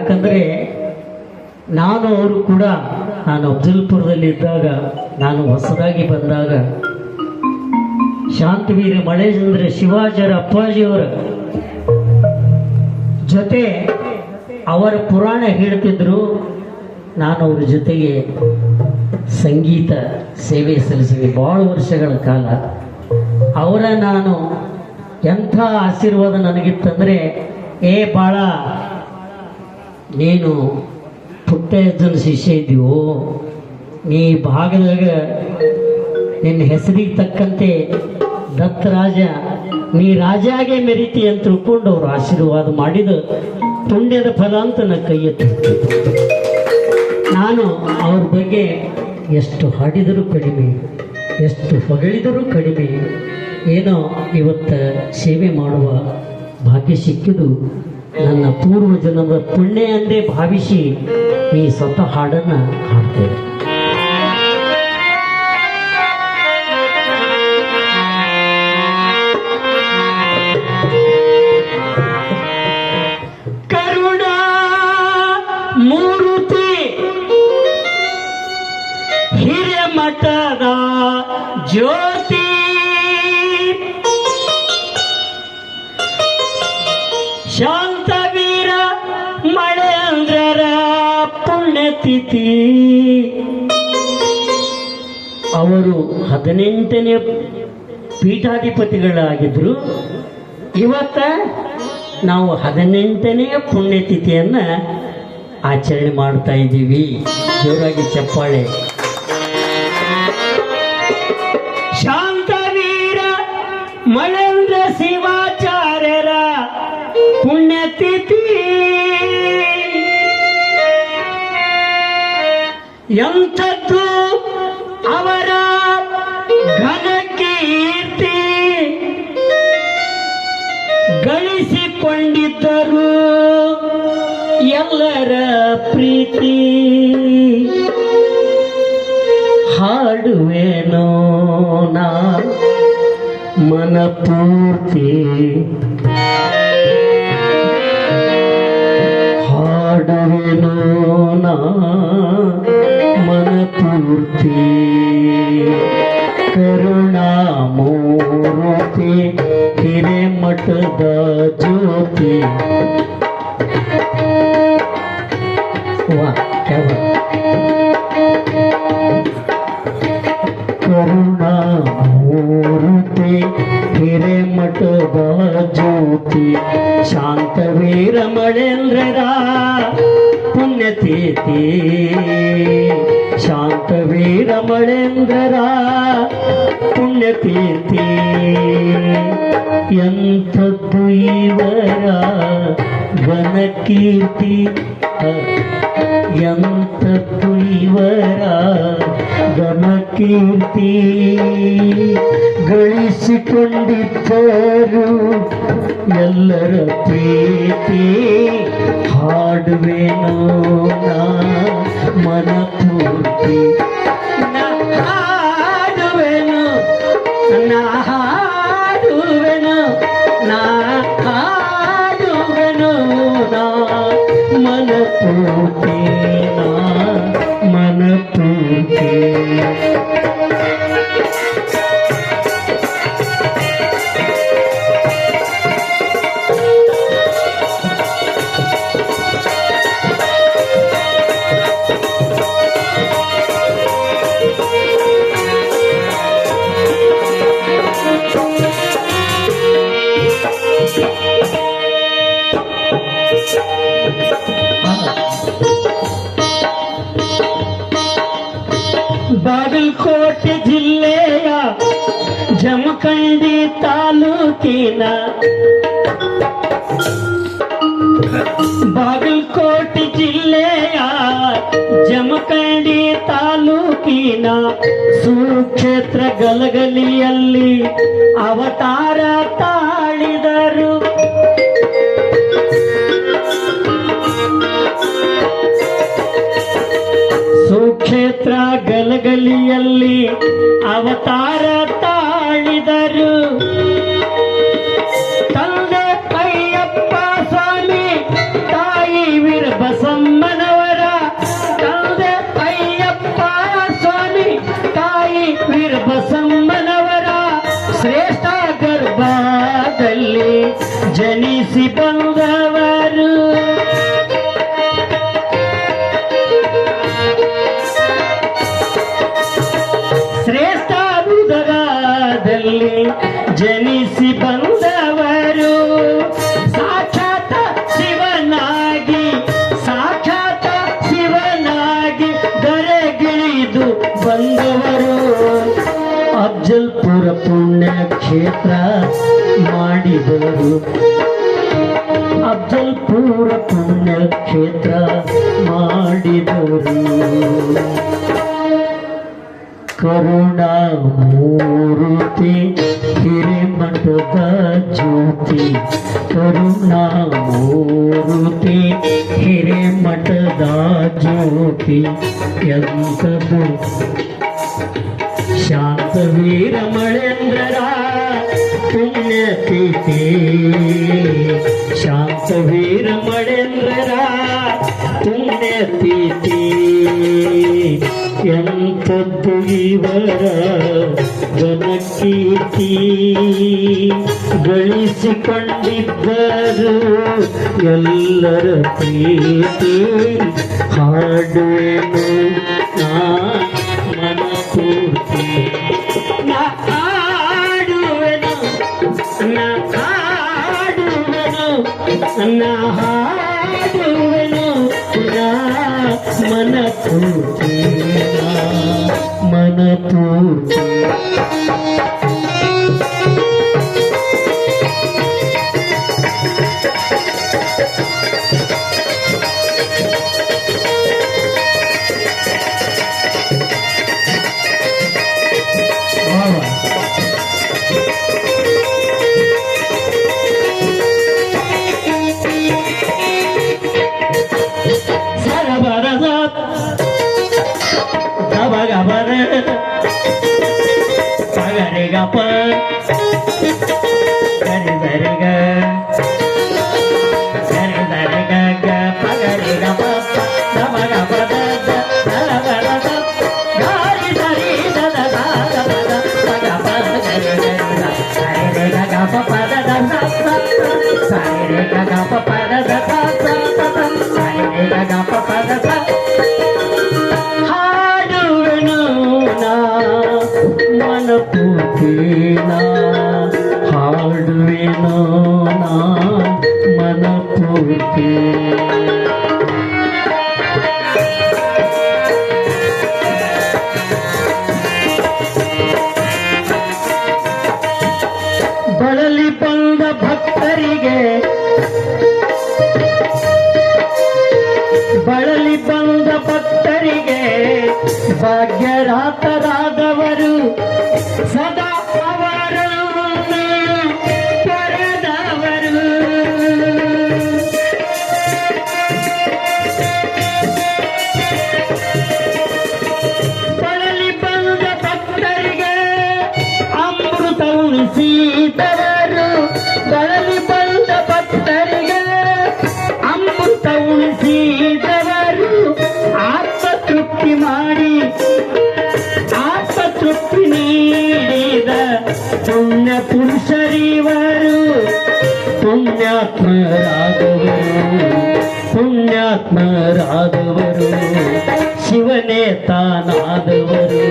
ಯಾಕಂದರೆ ನಾನು ಅವರು ಕೂಡ ನಾನು ಅಫ್ಜಲ್ಪುರದಲ್ಲಿ ಇದ್ದಾಗ, ನಾನು ಹೊಸದಾಗಿ ಬಂದಾಗ ಶಾಂತವೀರ ಮಳೆಚಂದ್ರ ಶಿವಾಚಾರ್ಯ ಅಪ್ಪಾಜಿಯವರ ಜೊತೆ ಅವರ ಪುರಾಣ ಹೇಳ್ತಿದ್ರು. ನಾನು ಅವ್ರ ಜೊತೆಗೆ ಸಂಗೀತ ಸೇವೆ ಸಲ್ಲಿಸಿದೆ ಭಾಳ ವರ್ಷಗಳ ಕಾಲ. ಅವರ ನಾನು ಎಂಥ ಆಶೀರ್ವಾದ ನನಗಿತ್ತಂದರೆ, ಭಾಳ ನೀನು ಪುಟ್ಟಜ್ಜನ ಶಿಷ್ಯ ಇದ್ದೀವೋ, ನೀ ಭಾಗದಾಗ ನಿನ್ನ ಹೆಸರಿಗೆ ತಕ್ಕಂತೆ ದತ್ತರಾಜ ನೀ ರಾಜಾಗೆ ಮೆರಿತಿ ಅಂತ ತಿಳ್ಕೊಂಡು ಅವರು ಆಶೀರ್ವಾದ ಮಾಡಿದ ಪುಣ್ಯದ ಫಲ ಅಂತ ನನ್ನ ಕೈ ಎತ್ತಿ. ನಾನು ಅವ್ರ ಬಗ್ಗೆ ಎಷ್ಟು ಹಾಡಿದರೂ ಕಡಿಮೆ, ಎಷ್ಟು ಹೊಗಳಿದರೂ ಕಡಿಮೆ. ಏನೋ ಇವತ್ತು ಸೇವೆ ಮಾಡುವ ಭಾಗ್ಯ ಸಿಕ್ಕಿದು ನನ್ನ ಪೂರ್ವ ಜನ್ಮದ ಪುಣ್ಯ ಎಂದೇ ಭಾವಿಸಿ ಈ ಸ್ವತಃ ಹಾಡನ್ನು ಹಾಡ್ತೇವೆ. ಕರುಣಾ ಮೂರ್ತಿ ಹಿರೇಮಠದ ಜ್ಯೋತಿ, ಶಾಂತವೀರ ಮಳೆಂದ್ರರ ಪುಣ್ಯತಿಥಿ. ಅವರು 18ನೇ ಪೀಠಾಧಿಪತಿಗಳಾಗಿದ್ದರು. ಇವತ್ತ ನಾವು 18ನೇ ಪುಣ್ಯತಿಥಿಯನ್ನು ಆಚರಣೆ ಮಾಡ್ತಾ ಇದ್ದೀವಿ. ಜೋರಾಗಿ ಚಪ್ಪಾಳೆ. ಶಾಂತವೀರ ಮಳೆಂದ್ರ ಶಿವಾಚಾರ್ಯರ ಪುಣ್ಯತಿಥಿ. ಎಂಥದ್ದು ಅವರ ಘನಕೀರ್ತಿ, ಗಳಿಸಿಕೊಂಡಿದ್ದರು ಎಲ್ಲರ ಪ್ರೀತಿ. ಹಾಡುವೆನೋ ನಾ ಮನಪೂರ್ತಿ, ಹಾಡುವೆನೋ ನಾ ಮನಪೂರ್ತಿ. ಕರುಣಾಮೂರ್ತಿ ಹಿರೇಮಠದ ಜ್ಯೋತಿ. ಕರುಣಾಮೂರ್ತಿ ಹಿರೇಮಠದ ಜ್ಯೋತಿ, ಶಾಂತವೀರ ಮಳೆಂದ್ರರ ಪುಣ್ಯತಿಥಿ. ಶಾಂತವೀರ ಮಳೆಂದ್ರರ ಪುಣ್ಯತಿಥಿ. ಎಂಥದ್ದು ಇವರ ಘನಕೀರ್ತಿ, ಎಂಥದ್ದು ಇವರ ಘನಕೀರ್ತಿ. ಗಳಿಸಿಕೊಂಡಿದ್ದರು ಎಲ್ಲರ ಪ್ರೀತಿ. ಹಾಡುವೆನೋ ನಾ ಮನಪೂರ್ತಿ, ಹಾಡುವೆನು ನಾ ಹಾಡುವೆನು ನಾ ಹಾಡುವೆನು ನಾ ಮನಪೂರ್ತಿ ನಾ ಮನಪೂರ್ತಿ. ಬಾಗಲಕೋಟೆ ಜಿಲ್ಲೆಯ ಜಮಖಂಡಿ ತಾಲೂಕಿನ, ಬಾಗಲಕೋಟೆ ಜಿಲ್ಲೆಯ ಜಮಖಂಡಿ ತಾಲೂಕಿನ ಸುಕ್ಷೇತ್ರ ಗಲಗಲಿಯಲ್ಲಿ ಅವತಾರ ತಾಳಿದರು. ಸುಕ್ಷೇತ್ರ ಗಲಗಲಿಯಲ್ಲಿ ಅವತಾರ ತಾಳಿದರು. ತಂದೆ ಅಯ್ಯಪ್ಪ ಸ್ವಾಮಿ, ತಾಯಿ ವೀರಬಸವ ಜನಿಸಿ ಬಂದವರು ಶ್ರೇಷ್ಠ ಉದರದಲ್ಲಿ ಜನಿಸಿ ಬಂದವರು ಸಾಕ್ಷಾತ್ ಶಿವನಾಗಿ ದರೆಗಿಳಿದು ಬಂದವರು ಅಫ್ಜಲ್ಪುರ ಪುಣ್ಯ ಕ್ಷೇತ್ರ ಮಾಡಿದವರು ಅಫ್ಜಲ್ಪುರ ಪುಣ್ಯ ಕ್ಷೇತ್ರ ಮಾಡಿದವರು ಕರುಣಾಮೂರ್ತಿ ಹಿರೇಮಠದ ಜ್ಯೋತಿ ಕರುಣಾಮೂರ್ತಿ ಹಿರೇಮಠದ ಜ್ಯೋತಿ ಎಂಥದು ಶಾಂತವೀರ ಮಳೇಂದ್ರರ ಪುಣ್ಯತಿಥಿ ಶಾಂತವೀರ ಮಳೇಂದ್ರರ ಪುಣ್ಯತಿಥಿ ಎಂಥದ್ದು ಇವರ ಘನಕೀರ್ತಿ ಗಳಿಸಿಕೊಂಡಿದ್ದರು ಎಲ್ಲರ ಪ್ರೀತಿ ಹಾಡುವೆನು ನಾ ಮನಪೂರ್ತಿ ನಾ ಹಾಡುವೆನು ನಾ ಹಾಡುವೆನು ನಾ ಹಾಡುವೆನು ನಾ ಮನಪೂರ್ತಿ ಮನಪೂರ್ತಿ ಪಗರಿಗಪ ಗರಿದರಿಗ ಗರಿದರಿಗ ಪಗರಿಗಪ ಗಮಗಪ ಗಾರಿ ಸರಿ ದದ ಪಗಪ ಸರಿಗ ಗಪ ಪದದ ಸರಿಗ ಗಪ ಪದದ ಸರಿಗ ಗಪ ಪದದ ಮನಪೂರ್ತಿನಾ ಹಾಡುವೆನೋ ನಾ ಮನಪೂರ್ತಿ ಬಳಲಿ ಬಂದ ಭಕ್ತರಿಗೆ ಬಳಲಿ ಬಂದ ಭಕ್ತರಿಗೆ ಭಾಗ್ಯರಾತರಾದವರು ಸದಾ ಅವರನ್ನು ಪಡೆದವರು ಬಳಲಿ ಬಂದ ಭಕ್ತರಿಗೆ ಅಮೃತ ಉಣಿಸಿದವರು ಬಳಲಿ ಬಂದ ಭಕ್ತರಿಗೆ ಅಮೃತ ಉಣಿಸಿದವರು ಆತ್ಮತೃಪ್ತಿ ಮಾಡಿ ಆತ್ಮತೃಪ್ತಿ ನೀಡಿದ ಪುಣ್ಯ ಪುರುಷರಿವರು ಪುಣ್ಯಾತ್ಮರಾದವರು ಶಿವನೇ ತಾನಾದವರು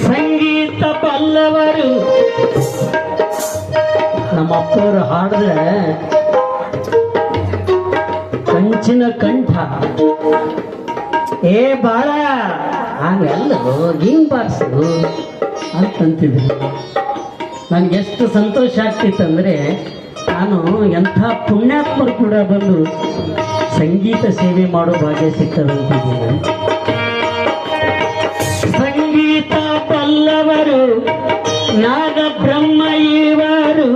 ಸಂಗೀತ ಬಲ್ಲವರು ನಮ್ಮ ಅಪ್ಪವರು ಹಾಡಿದ್ರೆ ಕಂಚಿನ ಕಂಠ ಏ ಬಾಳ ಹಂಗಲ್ಲ ಹಿಂಗ್ ಬಾರಿಸು ಅಂತಂತಿದ್ರು. ನನಗೆಷ್ಟು ಸಂತೋಷ ಆಗ್ತಿತ್ತಂದರೆ ನಾನು ಎಂಥ ಪುಣ್ಯಾತ್ಮರು ಕೂಡ ಬಂದು ಸಂಗೀತ ಸೇವೆ ಮಾಡೋ ಭಾಗ್ಯ ಸಿಕ್ಕದಂತಿದ್ದೀನಿ. ಸಂಗೀತ ಬಲ್ಲವರು ನಾಗ ಬ್ರಹ್ಮ ಇವರು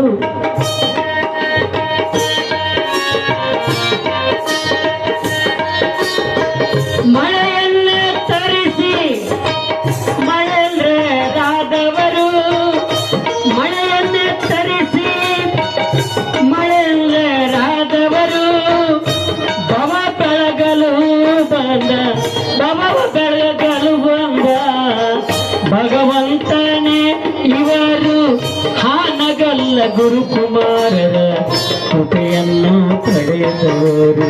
ಮಳೆಯನ್ನೇ ತರಿಸಿ ಮಳೆಯರಾದವರು ಮಳೆಯನ್ನೇ ತರಿಸಿ ಮಳೆಯರಾದವರು ಭವ ಬೆಳಗಲು ಬಂದ ಭವ ಬೆಳಗಲು ಗುರುಕುಮಾರರ ಕೃಪೆಯನ್ನು ಪಡೆದವರು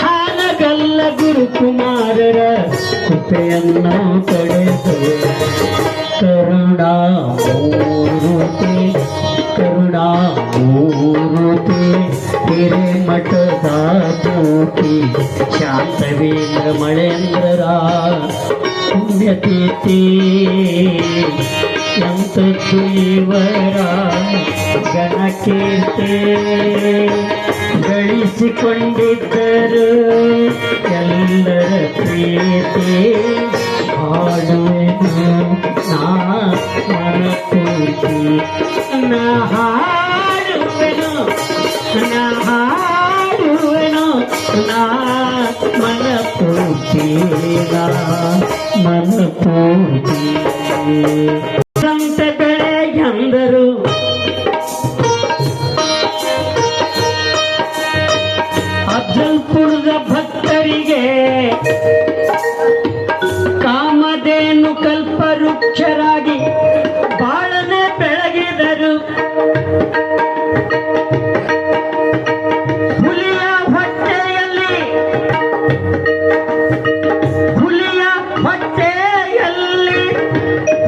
ಹಾನಗಲ್ಲ ಗುರುಕುಮಾರರ ಕೃಪೆಯನ್ನು ಪಡೆದವರು ಕರುಣಾಮೂರ್ತಿ ಕರುಣಾಮೂರ್ತಿ ಹಿರೇಮಠದ ಜ್ಯೋತಿ ಶಾಂತವೀಂದ್ರ ಮಳೇಂದ್ರರ ಪುಣ್ಯತೀರ್ಥಿ ಎಂತದ್ದು ಇವರ ಗಣಕೀರ್ತಿ ಗಳಿಸಿಕೊಂಡಿದ್ದರು ಎಲ್ಲರ ಪ್ರೀತಿ ಹಾಡುವೆನು ನಾ ಮನಪೂರ್ತಿ ನಾ ಹಾಡುವೆನು ನಾ ಹಾಡುವೆನು ನಾ ಮನಪೂರ್ತಿ ನಾ ಮನಪೂರ್ತಿ ಸಂತ ಬೆಳೆ ಎಂದರು ಅಫಜಲ್ಪುರದ ಭಕ್ತರಿಗೆ ಕಾಮಧೇನು ಕಲ್ಪವೃಕ್ಷರಾಗಿ ಬಾಳನೆ ಬೆಳಗಿದರು ಹುಲಿಯ ಹೊಟ್ಟೆಯಲ್ಲಿ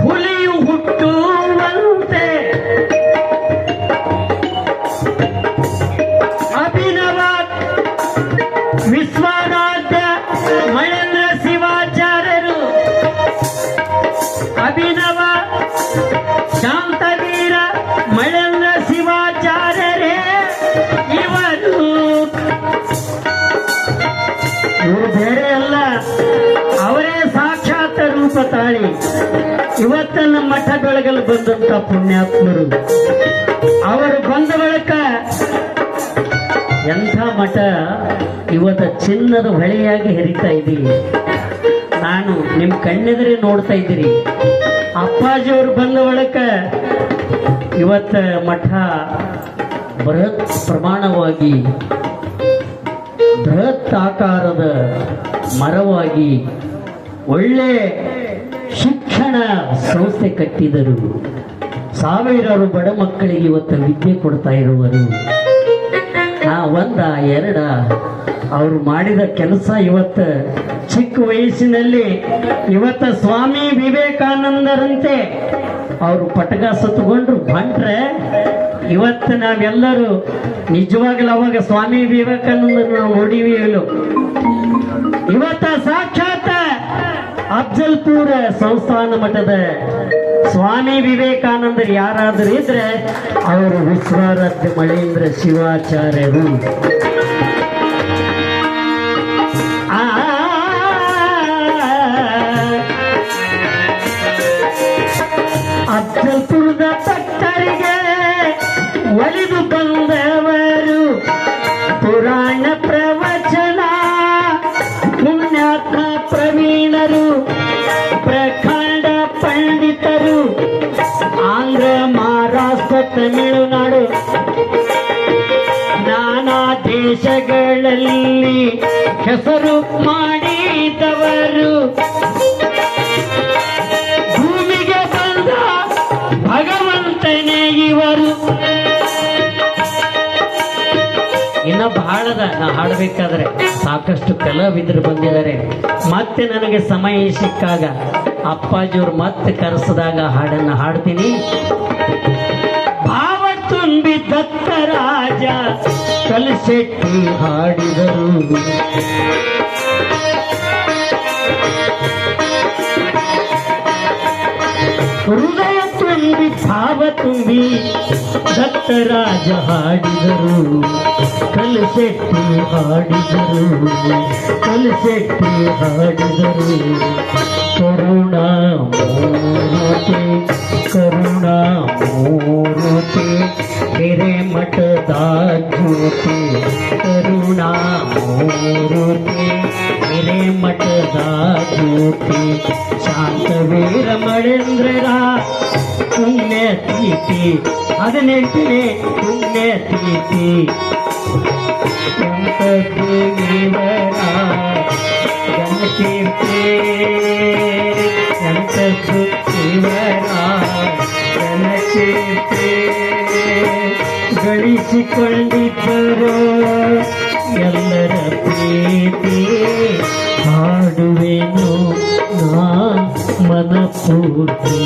ಹುಲಿಯು ಹುಟ್ಟುವಂತೆ ಅಭಿನವ ವಿಶ್ವನಾಥ ಮಳೇಂದ್ರ ಶಿವಾಚಾರ್ಯರು ಅಭಿನವ ಶಾಂತವೀರ ಮಳೇಂದ್ರ ಶಿವಾಚಾರ್ಯರೇ ಇವರು ಬೇರೆ ಅಲ್ಲ, ಅವರೇ ಸಾಕ್ಷಾತ್ ರೂಪ ತಾಳಿ ಇವತ್ತು ನಮ್ಮ ಮಠ ಬೆಳಗಲು ಬಂದಂತ ಪುಣ್ಯಾತ್ಮರು. ಅವರು ಬಂದ ಬಳಿಕ ಎಂಥ ಮಠ ಇವತ್ತ ಚಿನ್ನದ ಹೊಳೆಯಾಗಿ ಹರಿತಾ ಇದ್ದೀವಿ. ನಾನು ನಿಮ್ಮ ಕಣ್ಣೆದುರೇ ನೋಡ್ತಾ ಇದ್ದೀರಿ. ಅಪ್ಪಾಜಿಯವರು ಬಂದ ಬಳಿಕ ಇವತ್ತ ಮಠ ಬೃಹತ್ ಪ್ರಮಾಣವಾಗಿ ಬೃಹತ್ ಆಕಾರದ ಮರವಾಗಿ ಒಳ್ಳೆ ಶಿಕ್ಷಣ ಸಂಸ್ಥೆ ಕಟ್ಟಿದರು. ಸಾವಿರಾರು ಬಡ ಮಕ್ಕಳಿಗೆ ಇವತ್ತು ವಿದ್ಯೆ ಕೊಡ್ತಾ ಇರುವರು. ಒಂದ ಎರಡ ಅವರು ಮಾಡಿದ ಕೆಲಸ ಇವತ್ತು ಚಿಕ್ಕ ವಯಸ್ಸಿನಲ್ಲಿ ಇವತ್ತ ಸ್ವಾಮಿ ವಿವೇಕಾನಂದರಂತೆ ಅವರು ಪಟಕ ಸತ್ತುಕೊಂಡ್ರು ಬಂಟ್ರೆ ಇವತ್ತು ನಾವೆಲ್ಲರೂ ನಿಜವಾಗ್ಲೂ ಅವಾಗ ಸ್ವಾಮಿ ವಿವೇಕಾನಂದ ನಾವು ನೋಡಿವಿ. ಇವತ್ತ ಸಾಕ್ಷಾತ್ ಅಫಜಲ್ಪುರ ಸಂಸ್ಥಾನ ಮಠದ ಸ್ವಾಮಿ ವಿವೇಕಾನಂದರು ಯಾರಾದರೂ ಇದ್ರೆ ಅವರು ವಿಶ್ವಾರಾಧ್ಯ ಮಳೇಂದ್ರ ಶಿವಾಚಾರ್ಯರು. ಅಫಜಲ್ಪುರದ ಭಕ್ತರಿಗೆ ಒಲಿದು ಬಂದವರು ಪುರಾಣ ಪ್ರವಚನ ಪುಣ್ಯಾತ್ಮ ಪ್ರವೀಣರು ಪ್ರಖಂಡ ಪಂಡಿತರು ಆಂಧ್ರ ಮಹಾರಾಷ್ಟ್ರ ತಮಿಳುನಾಡು ನಾನಾ ದೇಶಗಳಲ್ಲಿ ಹೆಸರು ಮಾಡಿದವರು ಭೂಮಿಗೆ ಬಂದ ಭಗವಂತನೇ ಇವರು. ಇನ್ನ ಬಹಳದ ನಾ ಹಾಡಬೇಕಾದ್ರೆ ಸಾಕಷ್ಟು ಕಲಾವಿದರು ಬಂದಿದ್ದಾರೆ. ಮತ್ತೆ ನನಗೆ ಸಮಯ ಸಿಕ್ಕಾಗ ಅಪ್ಪಾಜಿಯವರು ಮತ್ತೆ ಕರೆಸಿದಾಗ ಹಾಡನ್ನು ಹಾಡ್ತೀನಿ. ಭಾವ ತುಂಬಿ ದತ್ತರಾಜ ಕಲಿಸೆಟ್ಟಿ ಹಾಡಿದರು. ಹೃದಯ ತುಂಬಿ ಭಾವ ತುಂಬಿ ದತ್ತರಾಜ ಹಾಡಿದರು. ಕಲಿಸೆಟ್ಟಿ ಹಾಡಿದರು, ಕಲಿಸೆಟ್ಟಿ ಹಾಡಿದರು. ಕರುಣಾಮೂರ್ತಿ ಕರುಣಾಮೂರ್ತಿ ಹಿರೇಮಠದ ಜ್ಯೋತಿ ಕರುಣಾಮೂರ್ತಿ ಹಿರೇಮಠದ ಜ್ಯೋತಿ ಶಾಂತವೀರ ಮಳೇಂದ್ರರ ಪುಣ್ಯತಿಥಿ 18ನೇ ಪುಣ್ಯತಿಥಿ. ಎಂತದ್ದು ಇವರ ಗಣಕೀರ್ತಿ, ಎಂತದ್ದು ಇವರ ಗಣಕೀರ್ತಿ. ಗಳಿಸಿಕೊಂಡಿದ್ದರು ಎಲ್ಲರ ಪ್ರೀತಿ ಹಾಡುವೆನು ನಾ ಮನಪೂರ್ತಿ